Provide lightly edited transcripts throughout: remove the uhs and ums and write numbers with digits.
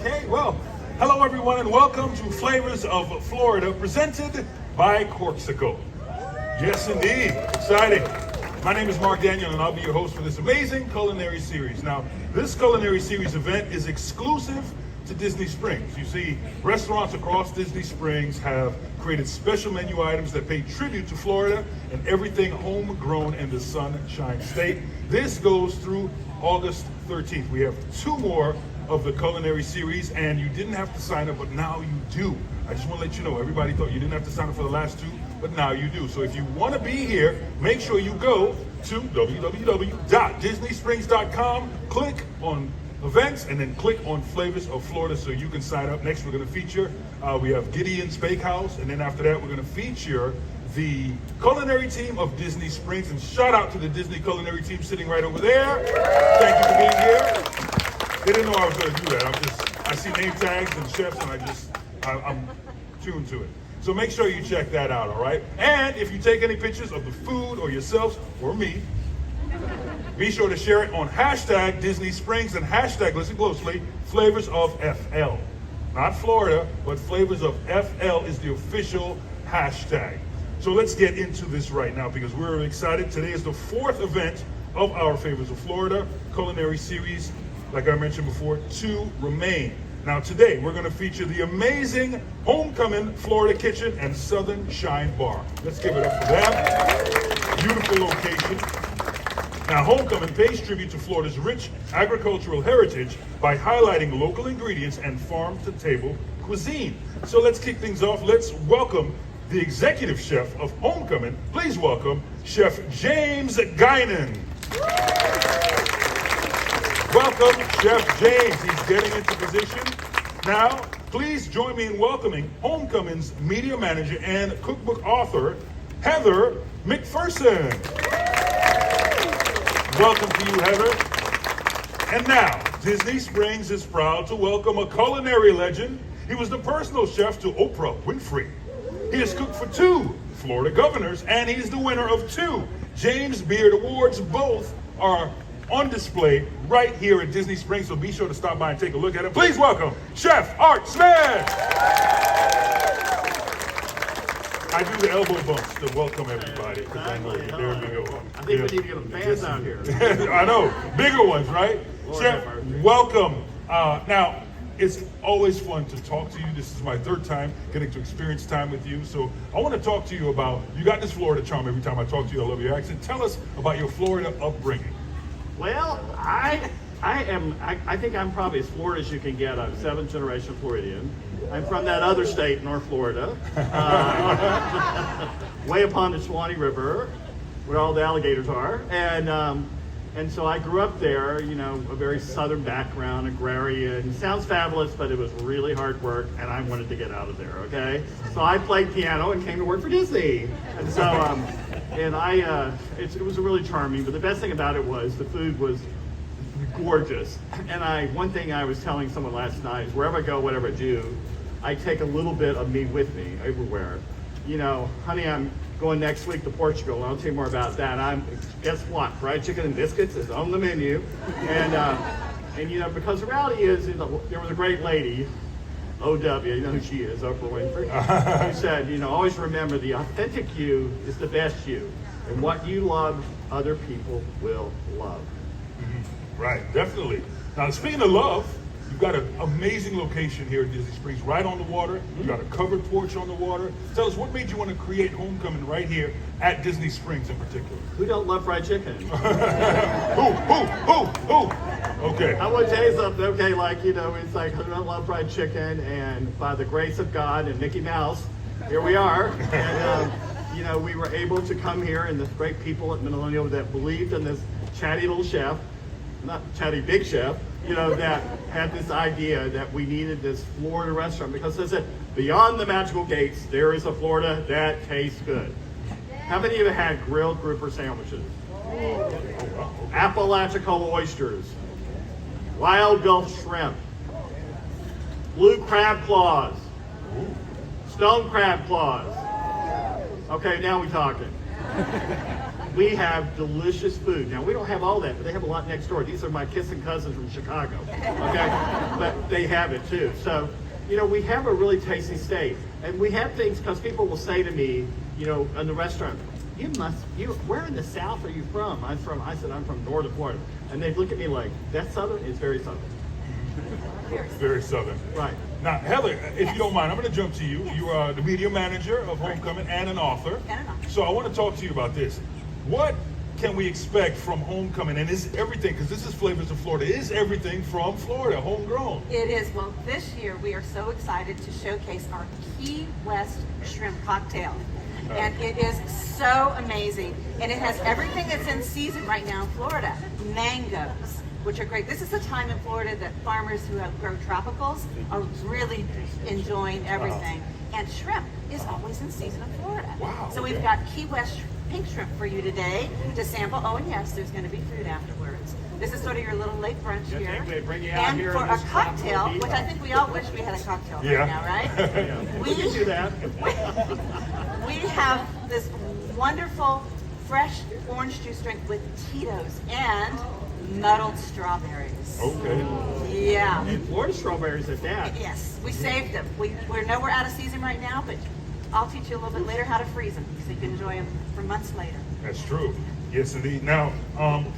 Okay, well, hello everyone and welcome to Flavors of Florida presented by Corksicle. Yes indeed, exciting. My name is Mark Daniel and I'll be your host for this amazing culinary series. Now, this culinary series event is exclusive to Disney Springs. You see, restaurants across Disney Springs have created special menu items that pay tribute to Florida and everything homegrown in the Sunshine State. This goes through August 13th. We have two more of the culinary series, and you didn't have to sign up, but now you do. I just want to let you know, everybody thought you didn't have to sign up for the last two, but now you do. So if you want to be here, make sure you go to www.disneysprings.com, click on events, and then click on Flavors of Florida so you can sign up. Next, we're going to feature, we have Gideon's Bakehouse, and then after that, we're going to feature the culinary team of Disney Springs, and shout out to the Disney culinary team sitting right over there. Thank you for being here. They didn't know I was going to do that. I see name tags and chefs, and I'm tuned to it. So make sure you check that out, all right? And if you take any pictures of the food or yourselves or me, be sure to share it on hashtag Disney Springs and hashtag, listen closely, Flavors of FL. Not Florida, but Flavors of FL is the official hashtag. So let's get into this right now because we're excited. Today is the fourth event of our Flavors of Florida culinary series. Like I mentioned before, two remain. Now today, we're gonna feature the amazing Homecoming Florida Kitchen and Southern Shine Bar. Let's give it up for them. Beautiful location. Now Homecoming pays tribute to Florida's rich agricultural heritage by highlighting local ingredients and farm-to-table cuisine. So let's kick things off. Let's welcome the executive chef of Homecoming. Please welcome Chef James Guinan. Welcome, Chef James. He's getting into position. Now, please join me in welcoming Homecoming's media manager and cookbook author, Heather McPherson. Welcome to you, Heather. And now, Disney Springs is proud to welcome a culinary legend. He was the personal chef to Oprah Winfrey. He has cooked for two Florida governors, and he's the winner of two James Beard Awards. Both are on display right here at Disney Springs, so be sure to stop by and take a look at it. Please welcome Chef Art Smith. I do the elbow bumps to welcome everybody. Exactly. There we go. I think we need to get some fans out here. I know, bigger ones, right? Lord Chef, have mercy. welcome. Now, it's always fun to talk to you. This is my third time getting to experience time with you. So I want to talk to you about, you got this Florida charm every time I talk to you. I love your accent. Tell us about your Florida upbringing. Well, I think I'm probably as Florida as you can get. I'm seventh generation Floridian. I'm from that other state, North Florida, way upon the Suwannee River, where all the alligators are. And so I grew up there, you know, a very southern background, agrarian. Sounds fabulous, but it was really hard work, and I wanted to get out of there, okay? So I played piano and came to work for Disney. And so, it was really charming, but the best thing about it was the food was gorgeous. And one thing I was telling someone last night is wherever I go, whatever I do, I take a little bit of me with me everywhere. You know, honey, I'm going next week to Portugal, and I'll tell you more about that. Guess what? Fried chicken and biscuits is on the menu. And you know, because the reality is, you know, there was a great lady, OW, you know who she is, Oprah Winfrey, who said, you know, always remember the authentic you is the best you. And what you love, other people will love. Mm-hmm. Right, definitely. Now, speaking of love, you've got an amazing location here at Disney Springs, right on the water. You've got a covered porch on the water. Tell us, what made you want to create Homecoming right here at Disney Springs in particular? Who don't love fried chicken? Who? Okay. I want to tell you something, okay, like, you know, it's like, who don't love fried chicken? And by the grace of God and Mickey Mouse, here we are. And, you know, we were able to come here, and the great people at Millennial that believed in this chatty little chef, not chatty big chef, you know, that had this idea that we needed this Florida restaurant because they said, beyond the magical gates, there is a Florida that tastes good. How many of you had grilled grouper sandwiches? Apalachicola oysters, wild Gulf shrimp, blue crab claws, stone crab claws. Okay, now we're talking. we have delicious food. Now, we don't have all that, but they have a lot next door. These are my kissing cousins from Chicago, okay? But they have it too. So, you know, we have a really tasty steak. And we have things, because people will say to me, you know, in the restaurant, where in the South are you from? I said, I'm from northern Florida. And they look at me like, that's Southern? It's very Southern. Very Southern. Right. Now, Heather, if you don't mind, I'm going to jump to you. You are the media manager of Homecoming and an author. And an author. So I want to talk to you about this. What can we expect from Homecoming? And is everything, because this is Flavors of Florida, is everything from Florida, homegrown? It is. Well, this year we are so excited to showcase our Key West shrimp cocktail. And it is so amazing. And it has everything that's in season right now in Florida. Mangoes, which are great. This is the time in Florida that farmers who have grown tropicals are really enjoying everything. And shrimp is always in season in Florida. Wow, So we've okay. got Key West pink shrimp for you today to sample. Oh, and yes, there's going to be food afterwards. This is sort of your little late brunch Yeah, here. they bring you out And here for in a this cocktail, tropical which I think we all wish we had a cocktail Yeah. right now, right? Yeah. We can do that. We have this wonderful fresh orange juice drink with Tito's and muddled strawberries. Okay. Yeah. And Florida strawberries at that. Yes, we saved them. We know we're out of season right now, but I'll teach you a little bit later how to freeze them so you can enjoy them for months later. That's true. Yes, indeed. Now,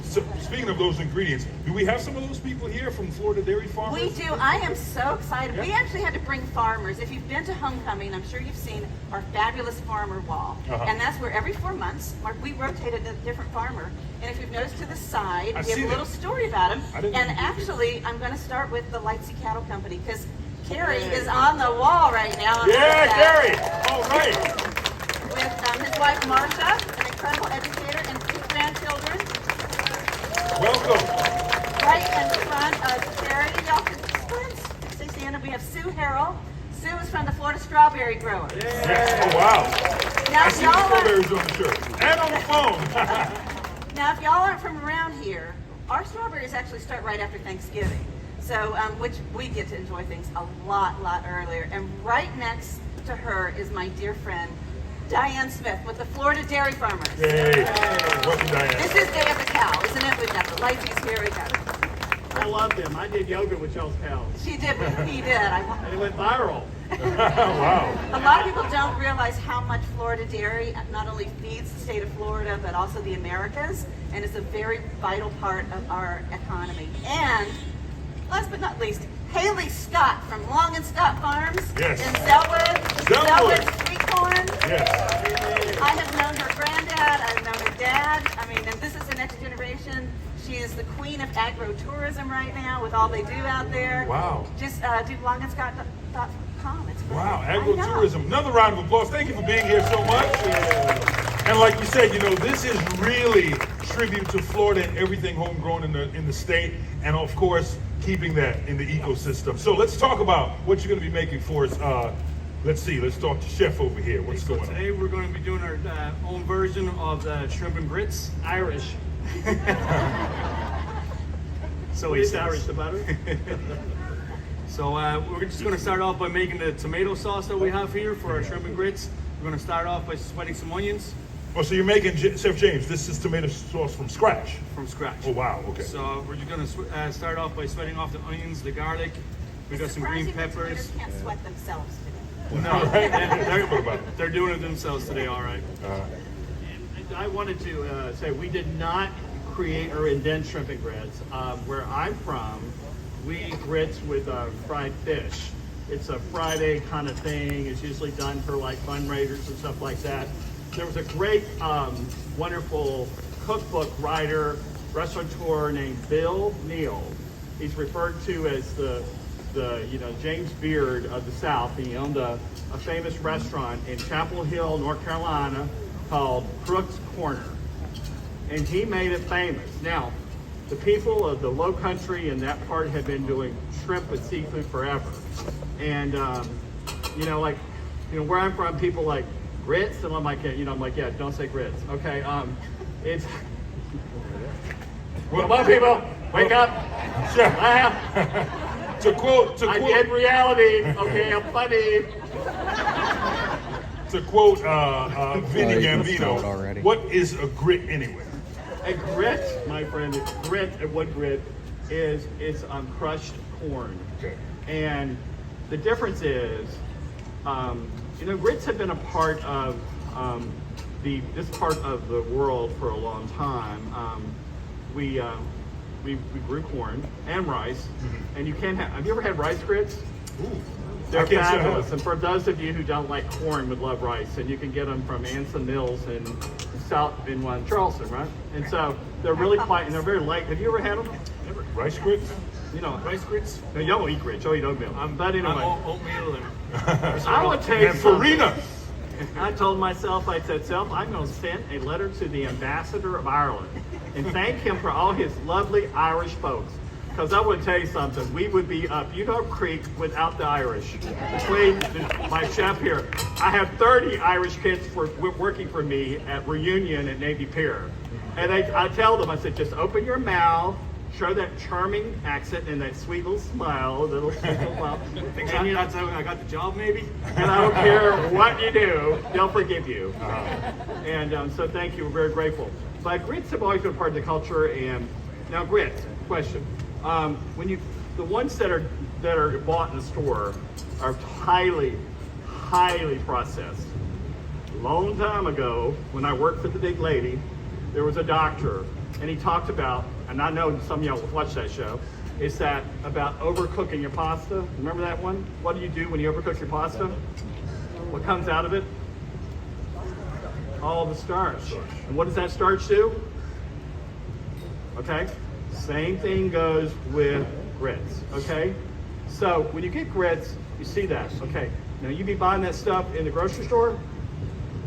so speaking of those ingredients, do we have some of those people here from Florida dairy farmers? We do. I am so excited. We Yeah. actually had to bring farmers. If you've been to Homecoming, I'm sure you've seen our fabulous farmer wall. Uh-huh. And that's where every 4 months, we rotated a different farmer. And if you've noticed to the side, I we see have a that. little story about him. I didn't And know you did. actually, I'm going to start with the Lightsey Cattle Company because Carrie is on the wall right now. on Yeah, that. Gary. All right. With his wife, Marcia, an incredible educator, and 2 grandchildren. Welcome. Right in front of Carrie, y'all can say Santa. We have Sue Harrell. Sue is from the Florida Strawberry Grower. Yes. Oh, wow. Now, I if see y'all the aren't, strawberries on the shirt and on the phone. now, if y'all aren't from around here, our strawberries actually start right after Thanksgiving. So, which we get to enjoy things a lot earlier. And right next to her is my dear friend, Diane Smith with the Florida Dairy Farmers. Yay. Welcome, Diane. This is Day of the Cow, isn't it? We've got the Lightsey's here. We got. I love them. I did yoga with y'all's cows. She did. He did. And it went viral. Wow. A lot of people don't realize how much Florida dairy not only feeds the state of Florida, but also the Americas, and is a very vital part of our economy. And last but not least, Haley Scott from Long and Scott Farms Yes. in Zelwood. Zelwood. Sweet corn. Yes. I have known her granddad, I've known her dad. I mean, and this is the next generation. She is the queen of agro-tourism right now with all they do out there. Wow. Just do longandscott.com. It's great. Wow, I know. agro-tourism. Another round of applause. Thank you for being here so much. And like you said, you know, this is really tribute to Florida and everything homegrown in the state, and of course, keeping that in the ecosystem. So let's talk about what you're going to be making for us. Let's see. Let's talk to Chef over here. What's So going on? today we're going to be doing our own version of the shrimp and grits, Irish. So What he is says. Irish about it? So we're just going to start off by making the tomato sauce that we have here for our shrimp and grits. We're going to start off by sweating some onions Oh, so you're making, Chef James, this is tomato sauce from scratch. from scratch. Oh, wow. Okay. So we're just going to start off by sweating off the onions, the garlic. We got some green Surprising that peppers. tomatoes can't sweat themselves today. No, right? They're doing it themselves today, all right. And I wanted to say we did not create or indent shrimp and grits. Where I'm from, we eat grits with fried fish. It's a Friday kind of thing. It's usually done for like fundraisers and stuff like that. There was a great, wonderful cookbook writer, restaurateur named Bill Neal. He's referred to as the James Beard of the South. He owned a famous restaurant in Chapel Hill, North Carolina, called Crook's Corner, and he made it famous. Now, the people of the Low Country and that part have been doing shrimp with seafood forever, and where I'm from, people like grits, and I'm like, yeah, don't say grits, okay? It's come on, people, wake up, Chef, laugh. to quote, I did reality. Okay, I'm funny. to quote Vinny you can smell it Gambino, already. what is a grit anyway? A grit, my friend, what grit is crushed corn. Okay. And the difference is, grits have been a part of this part of the world for a long time. We grew corn and rice, and you can have you ever had rice grits? Ooh. They're I can't say I fabulous. have. And for those of you who don't like corn would love rice, and you can get them from Anson Mills in Charleston, right? And so they're really quite, and they're very light. Have you ever had them? Never. Rice grits? You know, Rice grits. no, you don't eat grits. You eat oatmeal. But anyway, Oatmeal and I will tell you And something. farina. I told myself, I said, self, I'm going to send a letter to the ambassador of Ireland and thank him for all his lovely Irish folks. Because I would tell you something, we would be up Udall Creek without the Irish. Between my chef here, I have 30 Irish kids working for me at Reunion at Navy Pier. And I tell them, I said, just open your mouth, show that charming accent and that sweet little smile, little smile. think And, that's how I got the job, maybe. and I don't care what you do, they'll forgive you. And so thank you, we're very grateful. But grits have always been a part of the culture. And now grits, question. The ones that are bought in the store are highly processed. A long time ago, when I worked for the big lady, there was a doctor, and he talked about, and I know some of y'all watch that show, is that about overcooking your pasta. Remember that one? What do you do when you overcook your pasta? What comes out of it? All the starch. And what does that starch do? Okay? Same thing goes with grits, okay? So when you get grits, you see that, okay? Now you be buying that stuff in the grocery store?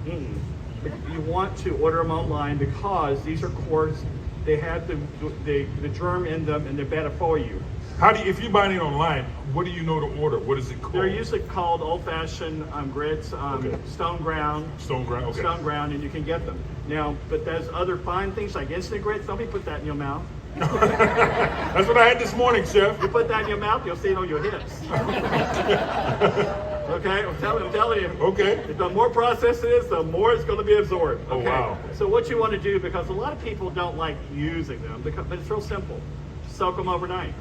You want to order them online because these are coarse. They have the germ in them and they're better for you. If you're buying it online, what do you know to order? What is it called? They're usually called old-fashioned grits, Okay. stone ground. Stone ground, okay. Stone ground, and you can get them. Now, but there's other fine things like instant grits. Don't be put that in your mouth. That's what I had this morning, Chef. You put that in your mouth, you'll see it on your hips. Okay, I'm telling you. Okay. The more processed it is, the more it's going to be absorbed. Oh, Okay? wow. So what you want to do, because a lot of people don't like using them, but it's real simple. Soak them overnight.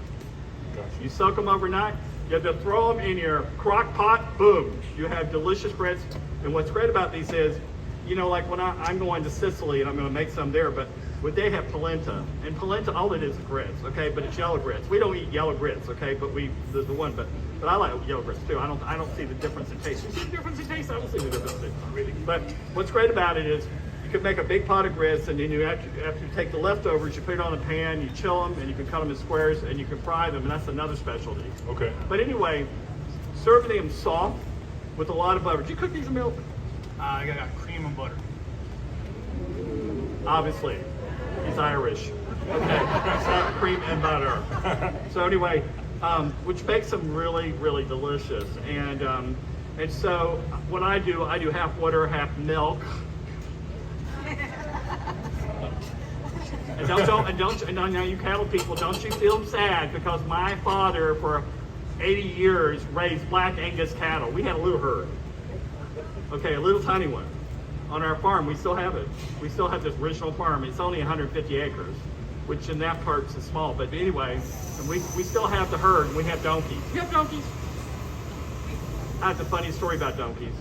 You soak them overnight. You have to throw them in your crock pot. Boom. You have delicious grits. And what's great about these is, like when I'm going to Sicily and I'm going to make some there, but they have polenta, and polenta, all it is grits, okay? But it's yellow grits. We don't eat yellow grits, okay? But the one, but I like yellow grits too. I don't see the difference in taste. You see the difference in taste? I don't see the difference in taste, really. But what's great about it is you can make a big pot of grits, and then after you take the leftovers, you put it on a pan, you chill them, and you can cut them in squares, and you can fry them, and that's another specialty. Okay. But anyway, serving them soft with a lot of butter. Did you cook these in milk? I got cream and butter. Obviously, he's Irish. Okay, so cream and butter. So anyway, which makes them really, really delicious. And so what I do half water, half milk. And now you cattle people, don't you feel sad because my father for 80 years raised black Angus cattle. We had a little herd. Okay, a little tiny one. On our farm, we still have it. We still have this original farm. It's only 150 acres, which in that part is small. But anyway, and we still have the herd, and we have donkeys. You have donkeys? I have a funny story about donkeys.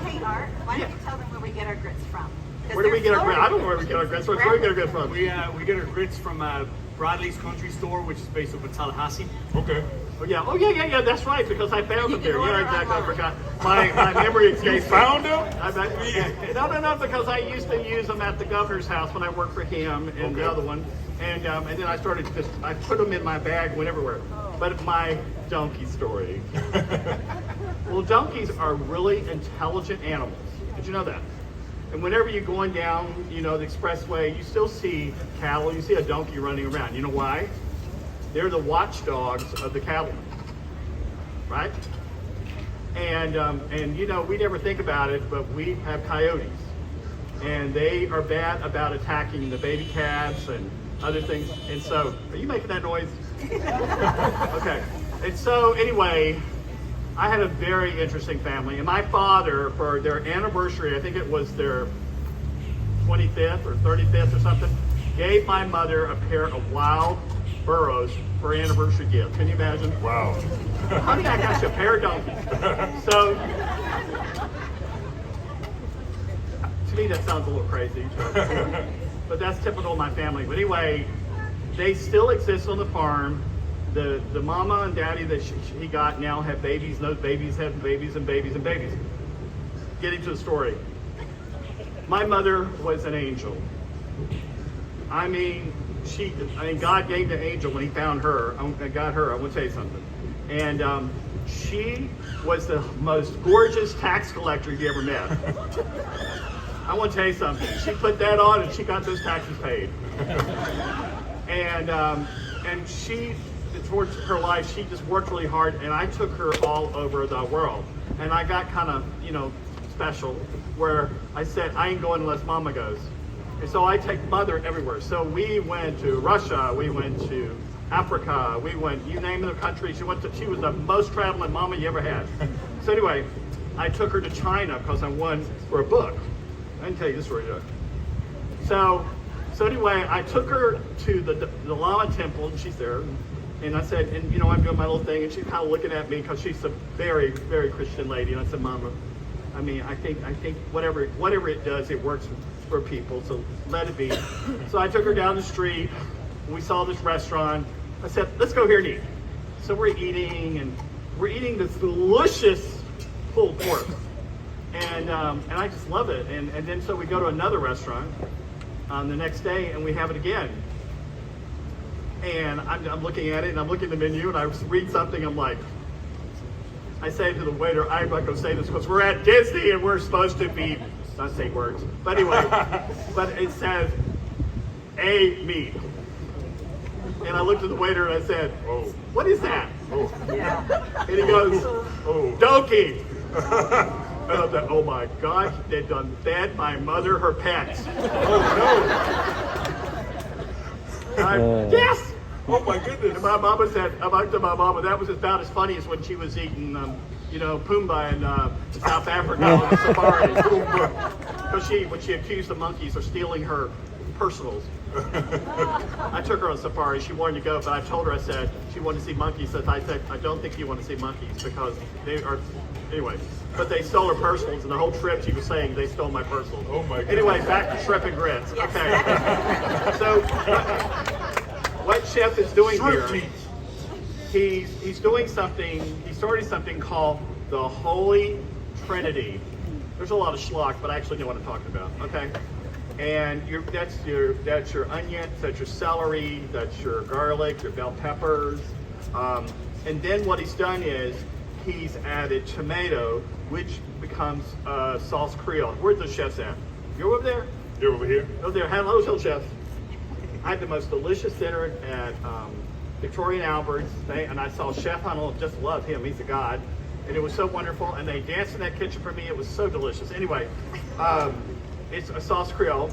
Hey, Art, why don't Yeah. you tell them where we get our grits from? 'Cause Where do we they're get our grits? I Florida. don't know where we get our grits from. Where do we get our grits from? We get our grits from Bradley's Country Store, which is based up in Tallahassee. Okay. Oh yeah, that's right, because I found You them can there. order Yeah, exactly, I online. forgot. My memory You escapes me. found them? No, because I used to use them at the governor's house when I worked for him and the Okay. other one. And then I started I put them in my bag, went everywhere. But my donkey story. Well, donkeys are really intelligent animals. Did you know that? And whenever you're going down, the expressway, you still see cattle, you see a donkey running around. You know why? They're the watchdogs of the cattlemen, right? And we never think about it, but we have coyotes, and they are bad about attacking the baby calves and other things. And so, are you making that noise? Okay. And so anyway, I had a very interesting family, and my father, for their anniversary, I think it was their 25th or 35th or something, gave my mother a pair of wild burros for anniversary gift. Can you imagine? Wow. Honey, I got you a pair of donkeys. So, to me, that sounds a little crazy, but that's typical of my family. But anyway, they still exist on the farm. The mama and daddy that he got now have babies, and those babies have babies and babies and babies. Getting to the story. My mother was an angel. I mean, God gave the angel when he found her. I got her. I want to tell you something. And she was the most gorgeous tax collector you ever met. I want to tell you something. She put that on and she got those taxes paid. And she, towards her life, she just worked really hard, and I took her all over the world. And I got kind of, special, where I said, I ain't going unless Mama goes. And so I take Mother everywhere. So we went to Russia, we went to Africa, we went, you name the country, she was the most traveling mama you ever had. So anyway, I took her to China because I won for a book. I can tell you this story, Doug. So anyway, I took her to the Lama temple, and she's there. And I said, I'm doing my little thing, and she's kind of looking at me because she's a very, very Christian lady. And I said, Mama, I mean, I think whatever it does, it works for people, so let it be. So I took her down the street, and we saw this restaurant. I said, let's go here and eat. So we're eating this delicious pulled pork. And I just love it. And then so we go to another restaurant the next day, and we have it again. And I'm looking at it, and I'm looking at the menu, and I read something. I'm like, I say to the waiter, I'm not going to say this because we're at Disney and we're supposed to be, not say words, but anyway, but it says, a meat. And I looked at the waiter and I said, Oh. what is that? Oh. And he goes, Oh. donkey. And I thought, oh my gosh, they done fed my mother her pets. Yes! Oh my goodness. And my mama said, I looked at my mama, that was about as funny as when she was eating, Pumbaa in South Africa on the safari. Because when she accused the monkeys of stealing her personals. I took her on safari. She wanted to go, but I told her, I said, she wanted to see monkeys. So I said, I don't think you want to see monkeys because they are, anyway. But they stole her personals, and the whole trip she was saying they stole my personals. Oh my goodness. Anyway, back to shrimp and grits. Okay. So, what Chef is doing Shrimp here, cheese. he's doing something, he's starting something called the Holy Trinity. There's a lot of schlock, but I actually know what I'm talking about, okay? And that's your onions, that's your celery, that's your garlic, your bell peppers. And then what he's done is he's added tomato, which becomes sauce Creole. Where's the chefs at? You're over there? You're over here? Over there. Hello, chef. I had the most delicious dinner at Victoria and Albert's, and I saw Chef Hunnell. Just love him; he's a god, and it was so wonderful. And they danced in that kitchen for me; it was so delicious. Anyway, it's a sauce Creole,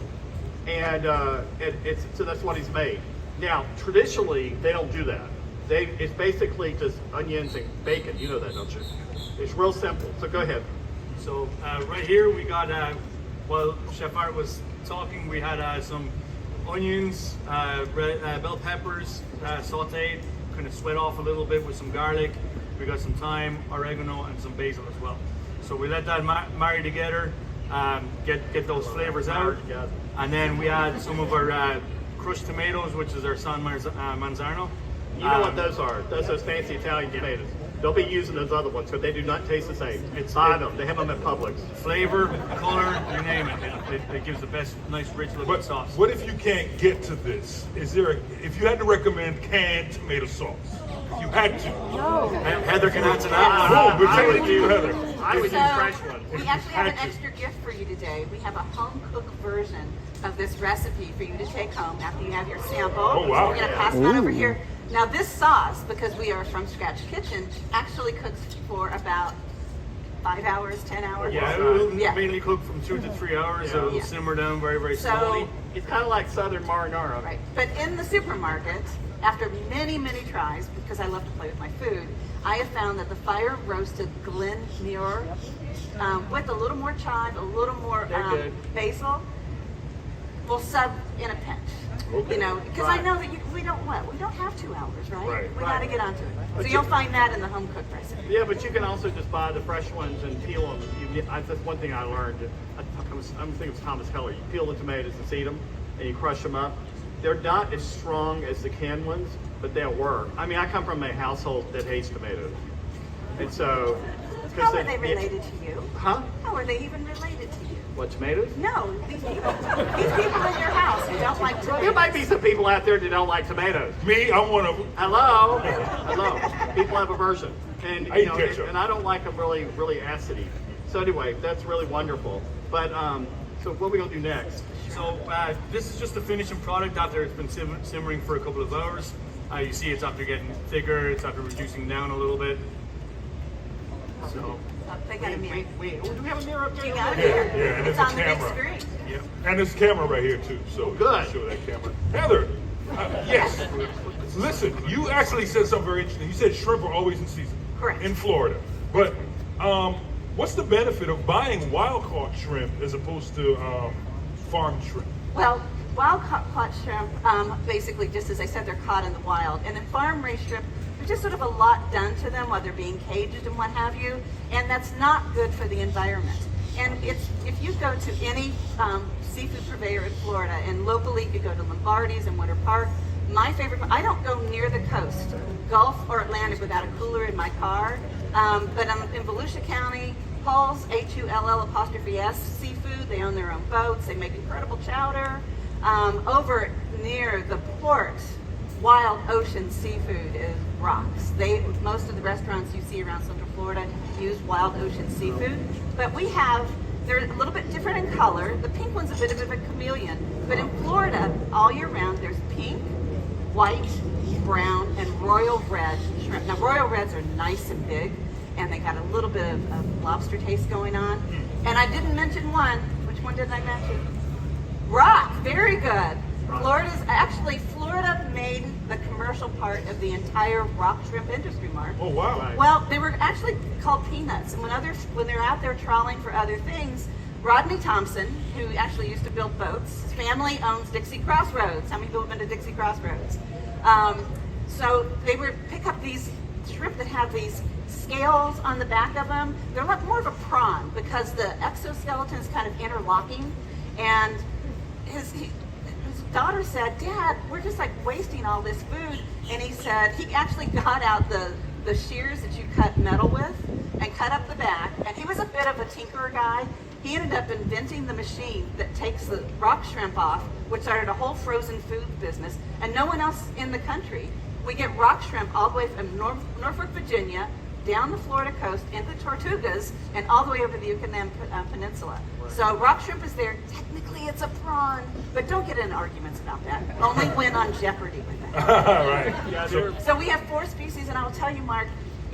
and so that's what he's made. Now, traditionally, they don't do that. It's basically just onions and bacon. You know that, don't you? It's real simple. So go ahead. So right here we got, while Chef Art was talking, we had some onions, bell peppers, sauteed, kind of sweat off a little bit with some garlic. We got some thyme, oregano, and some basil as well. So we let that marry together, get those flavors out. And then we add some of our crushed tomatoes, which is our San Manzano. You know what those are? Those fancy Italian tomatoes. Don't be using those other ones because they do not taste the same. Buy them. They have them at Publix. Flavor, color, you name it. It gives the best, nice, rich looking But sauce. what if you can't get to this? If you had to recommend canned tomato sauce, if you had to. Heather can answer that. No, but I tell would it to do- Heather. I would use fresh So ones. we actually have an Had to. extra gift for you today. We have a home cooked version of this recipe for you to take home after you have your sample. Oh, wow. We're gonna pass that over here. Now this sauce, because we are from Scratch Kitchen, actually cooks for about 5 hours, 10 hours. Yeah, it'll Yeah. mainly cook from 2 to 3 hours. It'll Yeah. simmer down very, very So- slowly. It's kind of like Southern marinara. Right. But in the supermarket, after many, many tries, because I love to play with my food, I have found that the fire roasted Glen Muir with a little more chive, a little more They're good. basil will sub in a pinch. Okay. You know, because I Right. know that we don't have 2 hours, right? Right. We Right. got to get onto it. But So you- you'll find that in the home cooked recipe. Yeah, but you can also just buy the fresh ones and peel them. That's one thing I learned. I'm thinking of Thomas Heller. You peel the tomatoes and seed them, and you crush them up. They're not as strong as the canned ones, but they'll work. I mean, I come from a household that hates tomatoes, and so. How are they related to you? Huh? How are they even related to you? What, tomatoes? No, these people in your house who don't like There tomatoes. might be some people out there that don't like tomatoes. Me, I'm one of them. Hello, hello. People have aversion, and I eat ketchup. and I don't like them really, really acidy. So anyway, that's really wonderful. But so what are we gonna do next? So this is just the finishing product after it's been simmering for a couple of hours. You see it's after getting thicker, it's after reducing down a little bit. So, They got a mirror. do we have a mirror up there? You got a Yeah, mirror. yeah, and It's there's a on the big camera. screen. yeah. And there's a camera right here too, so Good. show that camera. Heather, yes. Listen, you actually said something very interesting. You said shrimp are always in season. Correct. In Florida, but what's the benefit of buying wild caught shrimp as opposed to farmed shrimp? Well, wild caught shrimp, basically, just as I said, they're caught in the wild. And then farm raised shrimp, there's just sort of a lot done to them while they're being caged and what have you. And that's not good for the environment. And if you go to any seafood purveyor in Florida, and locally you go to Lombardi's and Winter Park, my favorite, I don't go near the coast, Gulf or Atlantic, without a cooler in my car. But I'm in Volusia County, Hull's, Hull''S Seafood. They own their own boats. They make incredible chowder. Over near the port, Wild Ocean Seafood is rocks. Most of the restaurants you see around Central Florida use Wild Ocean Seafood. But they're a little bit different in color. The pink one's a bit of a chameleon. But in Florida, all year round, there's pink, white, brown, and royal red shrimp. Now, royal reds are nice and big, and they got a little bit of lobster taste going on. And I didn't mention one. Which one did I mention? Rock. Very good. Florida made the commercial part of the entire rock shrimp industry, Mark. Oh wow! Right. Well, they were actually called peanuts, and when they're out there trawling for other things, Rodney Thompson, who actually used to build boats, his family owns Dixie Crossroads. How many people have been to Dixie Crossroads? So they would pick up these shrimp that have these scales on the back of them. They're like more of a prawn because the exoskeleton is kind of interlocking, and his daughter said, "Dad, we're just like wasting all this food." And he said he actually got out the shears that you cut metal with and cut up the back. And he was a bit of a tinkerer guy. He ended up inventing the machine that takes the rock shrimp off, which started a whole frozen food business. And no one else in the country. We get rock shrimp all the way from Norfolk, Virginia, down the Florida coast into the Tortugas, and all the way over the Yucatan Peninsula. So rock shrimp is there. Technically, it's a prawn, but don't get in arguments about that. Only win on Jeopardy with that. Right. Yeah, So, they're- So we have 4 species, and I will tell you, Mark,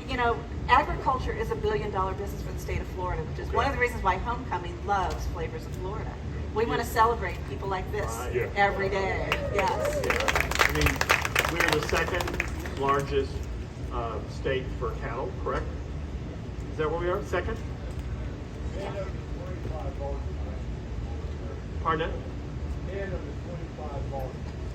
you know, agriculture is $1 billion business for the state of Florida, which is one of the reasons why Homecoming loves Flavors of Florida. We want to celebrate people like this Right. Yeah. every day. Yes. I mean, we're the second largest state for cattle, correct? Is that where we are? Second? Pardon?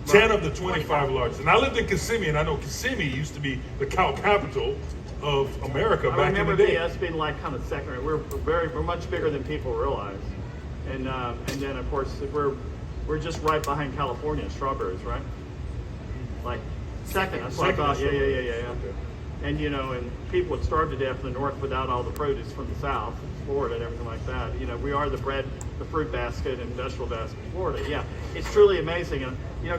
10 of the 25 largest. And I lived in Kissimmee, and I know Kissimmee used to be the cow capital of America I back in remember the day. us being like kind of second. We're much bigger than people realize. And then of course we're just right behind California in strawberries, right? Like second. That's what I Second thought. in Yeah. strawberries. Okay. And you know, and people would starve to death in the north without all the produce from the south, Florida and everything like that. You know, we are the fruit basket, and industrial basket of Florida. Yeah, it's truly amazing. And you know,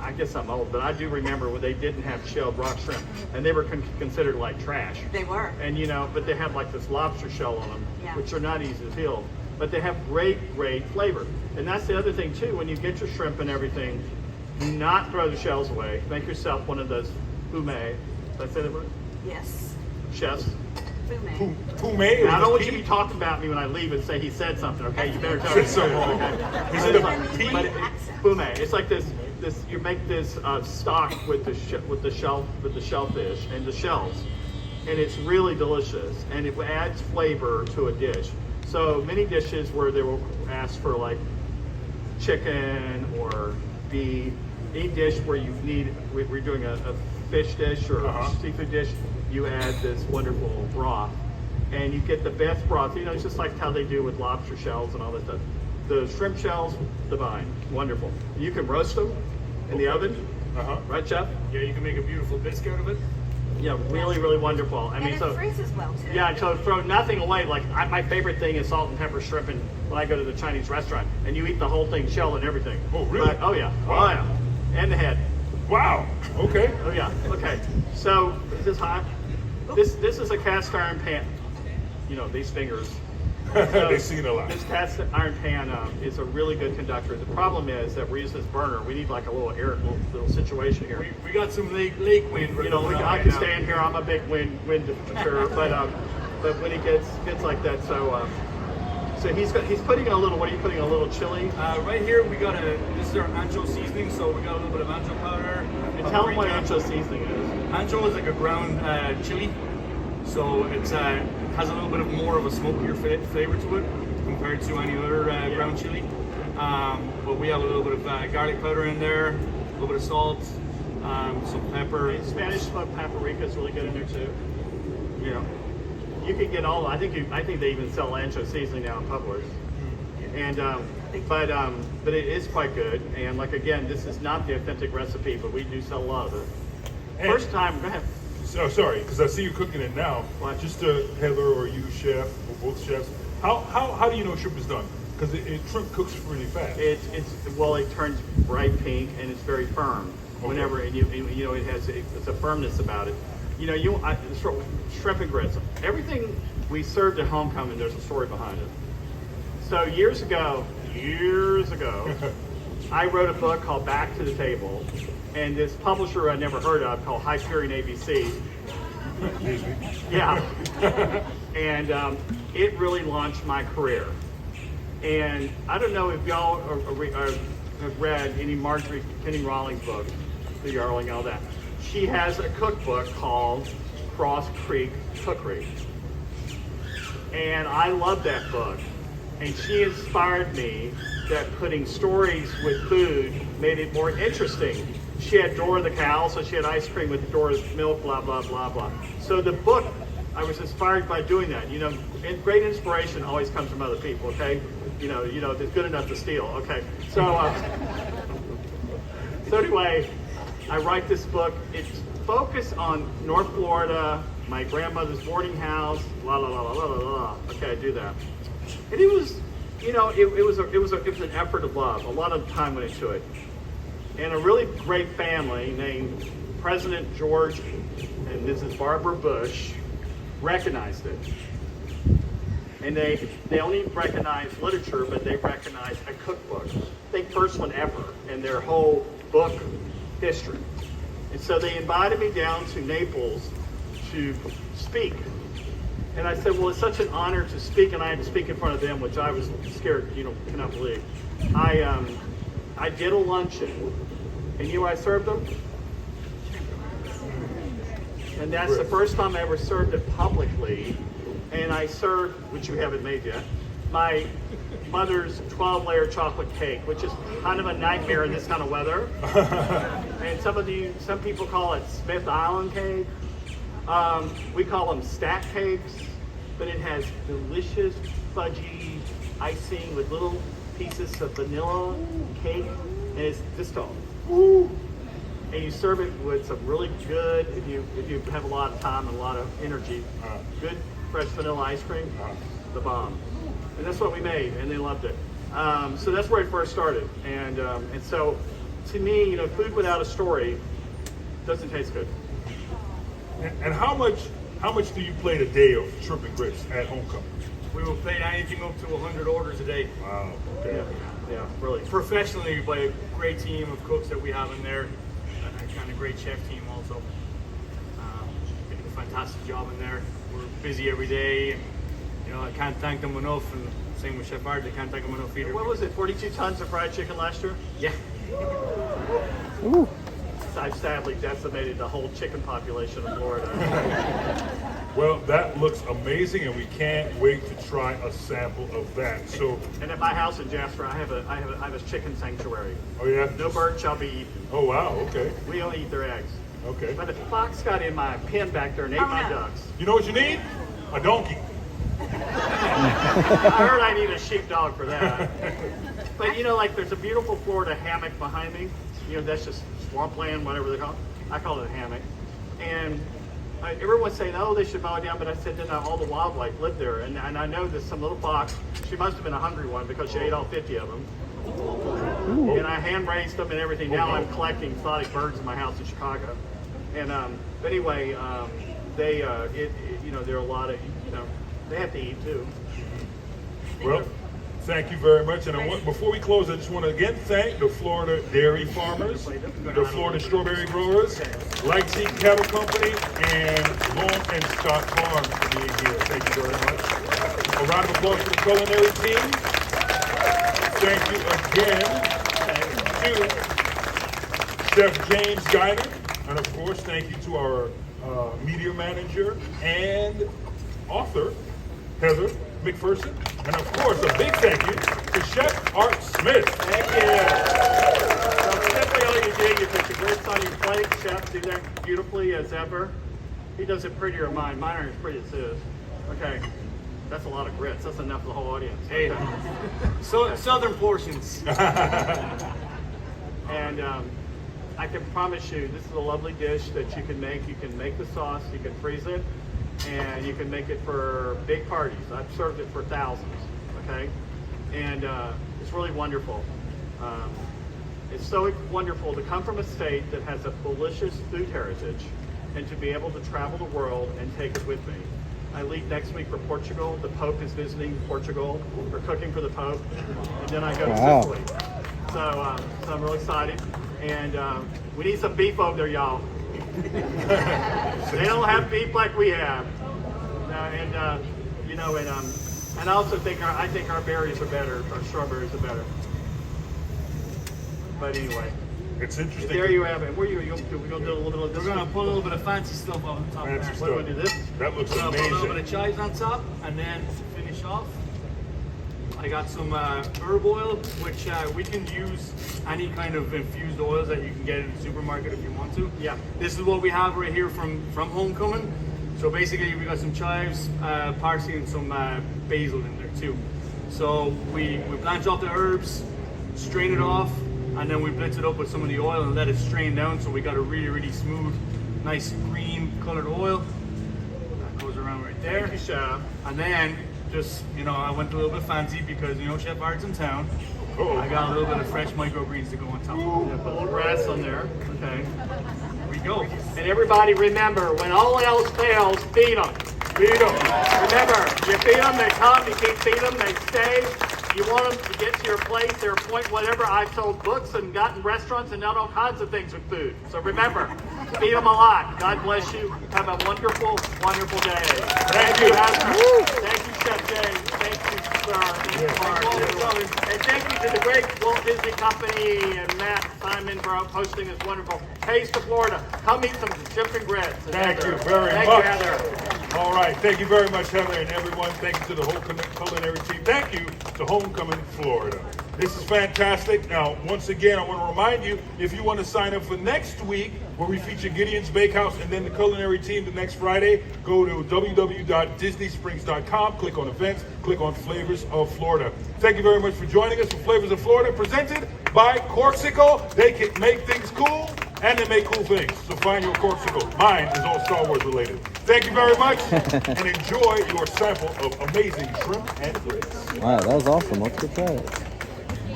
I guess I'm old, but I do remember when they didn't have shelled rock shrimp, and they were considered like trash. They were. And you know, but they have like this lobster shell on them, Yeah. which are not easy to peel, but they have great flavor. And that's the other thing too. When you get your shrimp and everything, do not throw the shells away. Make yourself one of those fumet. Did I say that word? Yes. Chefs. Fume. Pume Now, I don't want you to Pete? be talking about me when I leave and say he said something. Okay, you better tell Said me. something wrong. Okay. Is it a But Pete? fumet. It's like this. this you make this stock with the shellfish and the shells, and it's really delicious, and it adds flavor to a dish. So many dishes where they will ask for like chicken or beef, any dish where you need, we're doing a fish dish or a seafood dish, you add this wonderful broth, and you get the best broth. You know, it's just like how they do with lobster shells and all that stuff. The shrimp shells, divine, wonderful. You can roast them in the oven, right, Chef? Yeah, you can make a beautiful biscuit out of it. Yeah, really, really wonderful. I And mean, it so freezes well too. yeah, so throw nothing away. Like my favorite thing is salt and pepper shrimp, and when I go to the Chinese restaurant, and you eat the whole thing, shell and everything. Oh, really? Oh yeah, Wow. oh yeah, and the head. Wow. Okay. Oh yeah. Okay. So is this hot? This is a cast iron pan. You know these fingers. They've seen a lot. This cast iron pan is a really good conductor. The problem is that we're using this burner. We need like a little air, little situation here. We got some lake wind. You know, going on I right can now. stand here. I'm a big wind deterrent, but when it gets like that, so he's putting in a little. What are you putting? A little chili. Right here we got this is our ancho seasoning, so we got a little bit of ancho powder. And tell them what ancho seasoning is. Ancho is like a ground chili, so it's has a little bit of more of a smokier flavor to it compared to any other ground chili. But we have a little bit of garlic powder in there, a little bit of salt, some pepper. Spanish smoked paprika is really good in there too. You know, you can get all. I think they even sell ancho seasoning now in Publix. And but it is quite good. And like again, this is not the authentic recipe, but we do sell a lot of it. And- First time, go ahead. So, sorry, because I see you cooking it now. What? Just Heather or you, chef, or both chefs. How do you know shrimp is done? Because shrimp cooks really fast. It turns bright pink and it's very firm. Okay. Whenever and you know it's a firmness about it. You know shrimp and grits. Everything we served at homecoming, there's a story behind it. So years ago, I wrote a book called Back to the Table, and this publisher I'd never heard of called Hyperion ABC. Yeah, and it really launched my career. And I don't know if y'all have read any Marjorie Kenny Rawlings books, The Yarling, all that. She has a cookbook called Cross Creek Cookery. And I love that book. And she inspired me that putting stories with food made it more interesting. She had Dora the cow, so she had ice cream with Dora's milk, blah, blah, blah, blah. So the book, I was inspired by doing that. You know, and great inspiration always comes from other people, okay? You know, it's good enough to steal, okay? So, so anyway, I write this book. It's focused on North Florida, my grandmother's boarding house, la la la la la la la. Okay, I do that. And it was, you know, it was an effort of love. A lot of time went into it. And a really great family named President George and Mrs. Barbara Bush recognized it. And they only recognized literature, but they recognized a cookbook. I think first one ever in their whole book history. And so they invited me down to Naples to speak. And I said, well, it's such an honor to speak, and I had to speak in front of them, which I was scared, cannot believe. I did a luncheon, and I served them? And that's the first time I ever served it publicly. And I served, which you haven't made yet, my mother's 12-layer chocolate cake, which is kind of a nightmare in this kind of weather. And some people call it Smith Island cake. We call them stack cakes, but it has delicious fudgy icing with little pieces of vanilla cake, and it's this tall. Woo! And you serve it with some really good, if you have a lot of time and a lot of energy, good fresh vanilla ice cream, the bomb. And that's what we made, and they loved it. So that's where it first started. And so, to me, food without a story doesn't taste good. And how much do you plate a day of shrimp and grits at homecoming? We will plate anything up to 100 orders a day. Wow. Okay. Yeah, really. Professionally by a great team of cooks that we have in there, and a great chef team also. They do a fantastic job in there. We're busy every day, and I can't thank them enough. And same with Chef Art, I can't thank them enough either. What was it, 42 tons of fried chicken last year? Yeah, Ooh. I've sadly decimated the whole chicken population of Florida. Well, that looks amazing, and we can't wait to try a sample of that. So, And at my house in Jasper, I have a chicken sanctuary. oh yeah. No bird shall be eaten. Oh wow. Okay. We don't eat their eggs. Okay. But a fox got in my pen back there and ate Oh, my no. ducks. You know what you need? A donkey. I heard I need a sheepdog for that. But you know, like there's a beautiful Florida hammock behind me. You know, that's just swampland, whatever they call it. I call it a hammock. And everyone's saying, oh, they should mow it down. But I said, then all the wildlife live there. And I know that some little fox, she must have been a hungry one because she ate all 50 of them. And I hand raised them and everything. Now I'm collecting exotic birds in my house in Chicago. And but anyway, they you know, there are a lot of, you know, they have to eat too. Well, thank you very much. And before we close, I just want to again thank the Florida dairy farmers, the Florida strawberry growers, Leipzig Cattle Company, and Long and Scott Farms for being here. Thank you very much. A round of applause for the culinary team. Thank you again to Chef James Guiner. And of course, thank you to our media manager and author, Heather McPherson. And of course, a big thank you to Chef Art Smith. Thank you. So simply all you do, you put your grits on your plate. Chef do that beautifully as ever. He does it prettier than mine. Mine aren't as pretty as his. Okay. That's a lot of grits. That's enough for the whole audience. Hey, Okay. so southern portions. And I can promise you, this is a lovely dish that you can make. You can make the sauce, you can freeze it, and you can make it for big parties. I've served it for thousands, okay? And it's really wonderful. It's so wonderful to come from a state that has a delicious food heritage and to be able to travel the world and take it with me. I leave next week for Portugal. The Pope is visiting Portugal. We're cooking for the Pope. And then I go Wow. to Sicily. So I'm really excited. And we need some beef over there, y'all. They don't have beef like we have. You know, and I also think I think our berries are better. Our strawberries are better. But anyway, It's interesting. there you have it. Where you going to do? We're going to do a little bit of this. We're gonna put a little bit of fancy stuff on top Fancy of What do we do this? That looks We're gonna put a little bit amazing. of chives on top, and then to finish off, I got some herb oil, which we can use any kind of infused oils that you can get in the supermarket if you want to. Yeah. This is what we have right here from Homecoming. So basically, we got some chives, parsley, and some basil in there too. So we blanch off the herbs, strain it off, and then we blitz it up with some of the oil and let it strain down. So we got a really, really smooth, nice green colored oil. That goes around right there. Thank you, Chef. And then just, you know, I went a little bit fancy because, you know, Chef Art's in town. Uh-oh. I got a little bit of fresh microgreens to go on top. Yeah, put a little grass on there. Okay. Here we go. And everybody remember, when all else fails, feed them. Feed 'em. Remember, you feed them, they come, you keep feeding them, they stay. You want them to get to your place, their point, whatever. I've sold books and gotten restaurants and done all kinds of things with food. So remember, feed them a lot. God bless you. Have a wonderful, wonderful day. Thank you, Heather. Thank you, Chef James. Thank you, sir. Thank you, Mark. And thank you to the great Walt Disney Company and Matt Simon for hosting this wonderful Taste of Florida. Come eat some shrimp and grits. And Thank Heather. you very Thank much. you, Heather. All right. Thank you very much, Heather, and everyone. Thank you to the whole culinary team. Thank you to Homecoming, Florida. This is fantastic. Now, once again, I want to remind you, if you want to sign up for next week, where we feature Gideon's Bakehouse and then the culinary team the next Friday, go to www.disneysprings.com, click on events, click on Flavors of Florida. Thank you very much for joining us for Flavors of Florida, presented by Corksicle. They can make things cool, and they make cool things. So find your Corksicle. Mine is all Star Wars related. Thank you very much, and enjoy your sample of amazing shrimp and grits. Wow, that was awesome. Let's go try it.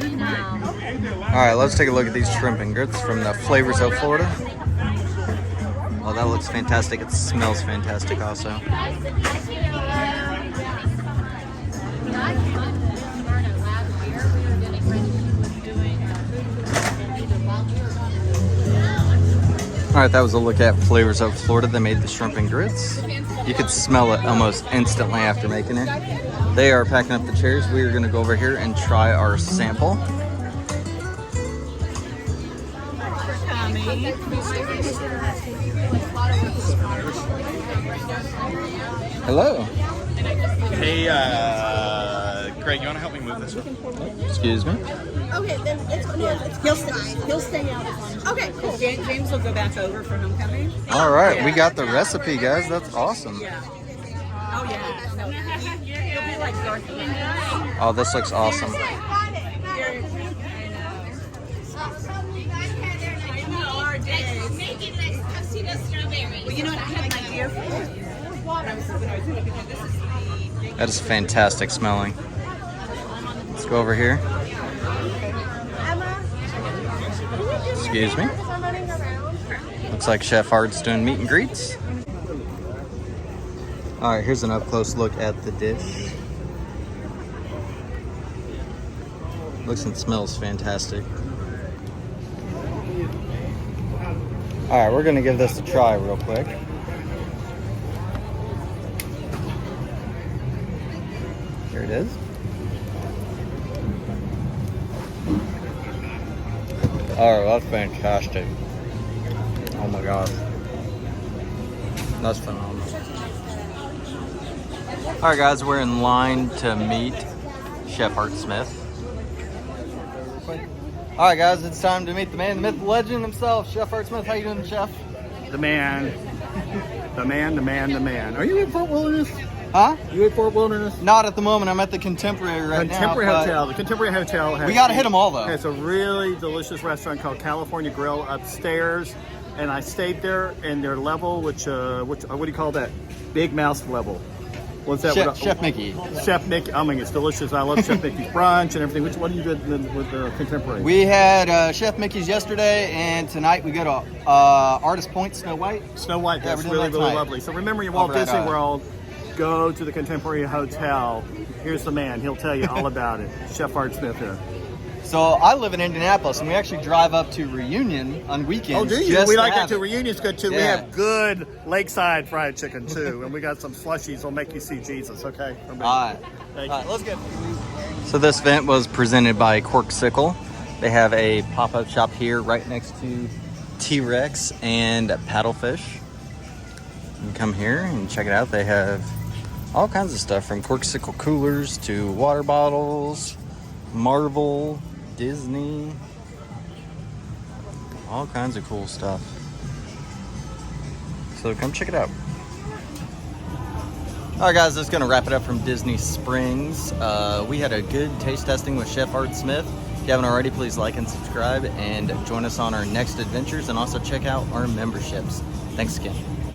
All right, let's take a look at these shrimp and grits from the Flavors of Florida. Oh, that looks fantastic. It smells fantastic also. All right, that was a look at Flavors of Florida. They made the shrimp and grits. You could smell it almost instantly after making it. They are packing up the chairs. We are going to go over here and try our sample. Hello. Hey, Greg, you want to help me move this one? Excuse me. Okay, then he'll stay out. Okay, cool. James will go back over for homecoming. All right, we got the recipe, guys. That's awesome. Yeah. Oh yeah. No, he'll be like Darth Vader. Oh, this looks awesome. Well, you know what? I have an idea for you. That is fantastic smelling. Let's go over here. Excuse me. Looks like Chef Art's doing meet and greets. All right, here's an up close look at the dish. Looks and smells fantastic. All right, we're gonna give this a try real quick. Here it is. Oh, that's fantastic. Oh my gosh. That's phenomenal. All right, guys, we're in line to meet Chef Art Smith. All right, guys, it's time to meet the man, the myth, the legend himself, Chef Art Smith. How you doing, Chef? The man. The man, the man, the man. Are you in Fort Wilderness? Huh? You at Fort Wilderness? Not at the moment. I'm at the Contemporary right Contemporary now. Hotel. The Contemporary Hotel has. We gotta hit 'em all, though. It's a really delicious restaurant called California Grill upstairs, and I stayed there in their level, which what do you call that? Big Mouse level. What's that? Chef Mickey. Chef Mickey. I mean, it's delicious. I love Chef Mickey's brunch and everything. What do you do with the Contemporary? We had Chef Mickey's yesterday, and tonight we go to Artist Point, Snow White. Snow White. Yeah, That's we're doing really, that really tonight. lovely. So remember your Walt Over at, Disney World. Go to the Contemporary Hotel. Here's the man. He'll tell you all about it. Chef Art Smith here. So I live in Indianapolis, and we actually drive up to Reunion on weekends. Oh, do you? just We to like have that too. it. Reunion's good too. We Yeah. have good lakeside fried chicken too, and we got some slushies that'll make you see Jesus. Okay. All right. Thank All you. right, let's go. So this event was presented by Corksicle. They have a pop-up shop here right next to T-Rex and Paddlefish. You can come here and check it out. They have all kinds of stuff from Corksicle coolers to water bottles, Marvel, Disney, all kinds of cool stuff. So come check it out. All right, guys, that's going to wrap it up from Disney Springs. We had a good taste testing with Chef Art Smith. If you haven't already, please like and subscribe and join us on our next adventures, and also check out our memberships. Thanks again.